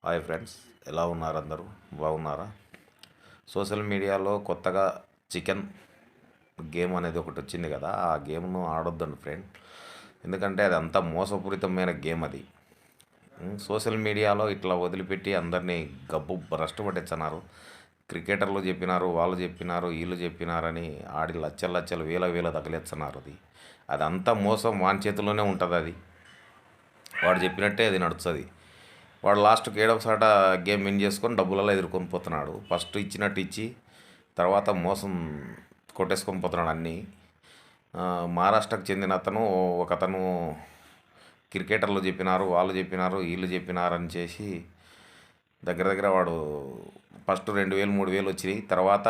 Hi friends, ఎలా ఉన్నారు? అందరూ బాగున్నారా? సోషల్ మీడియాలో కొత్తగా చికెన్ గేమ్ అనేది ఒకటి వచ్చింది కదా, ఆ గేమ్ను ఆడొద్దండి ఫ్రెండ్. ఎందుకంటే అది అంత మోసపూరితమైన గేమ్ అది. సోషల్ మీడియాలో ఇట్లా వదిలిపెట్టి అందరినీ గబ్బు భ్రష్టు పట్టించున్నారు. క్రికెటర్లు చెప్పినారు, వాళ్ళు చెప్పినారు, వీళ్ళు చెప్పినారని ఆడి లచ్చలు లచ్చలు వేల వేల తగిలేస్తున్నారు. అదంతా మోసం వాని చేతిలోనే ఉంటుంది. అది వాడు చెప్పినట్టే అది నడుస్తుంది. వాడు లాస్ట్కి ఏడవసాట గేమ్ విన్ చేసుకొని డబ్బులలో ఎదుర్కొని పోతున్నాడు. ఫస్ట్ ఇచ్చినట్టు ఇచ్చి తర్వాత మోసం కొట్టేసుకొని పోతున్నాడు అన్నీ. మహారాష్ట్రకు చెందిన ఒకతను క్రికెటర్లు చెప్పినారు, వాళ్ళు చెప్పినారు, వీళ్ళు చెప్పినారని చేసి దగ్గర దగ్గర వాడు ఫస్ట్ 2,000 3,000 వచ్చినాయి. తర్వాత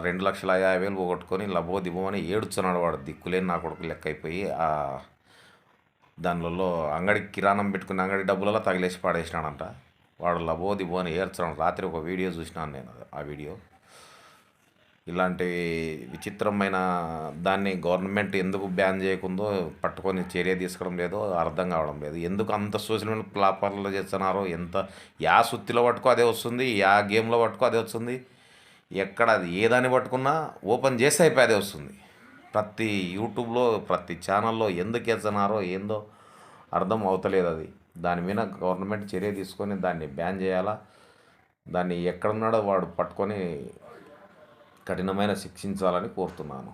2,50,000 పోగొట్టుకొని లబో దిబో అని ఏడుస్తున్నాడు. వాడు దిక్కులేని నా కొడుకు లెక్క అయిపోయి దానిలో అంగడికి కిరాణం పెట్టుకుని అంగడి డబ్బులలో తగిలేసి పాడేసినాడంట. వాడు లబో దిబో అని ఏడ్చడం. రాత్రి ఒక వీడియో చూసినాను నేను. ఆ వీడియో ఇలాంటి విచిత్రమైన దాన్ని గవర్నమెంట్ ఎందుకు బ్యాన్ చేయకుందో, పట్టుకొని చర్య తీసుకోవడం లేదో అర్థం కావడం లేదు. ఎందుకు అంత సోషల్ మీడియా ప్లాట్ఫామ్లో చేస్తున్నారో, యా సుత్తిలో పట్టుకో అదే వస్తుంది, యా గేమ్లో పట్టుకో అదే వస్తుంది. ఎక్కడ అది ఏదాన్ని పట్టుకున్నా ఓపెన్ చేస్తే అయిపోయి అదే వస్తుంది. ప్రతి యూట్యూబ్లో ప్రతి ఛానల్లో ఎందుకు వేస్తున్నారో ఏందో అర్థం అవుతలేదు. అది దాని మీద గవర్నమెంట్ చర్య తీసుకొని దాన్ని బ్యాన్ చేయాలా. దాన్ని ఎక్కడున్నాడో వాడు పట్టుకొని కఠినమైన శిక్షించాలని కోరుతున్నాను.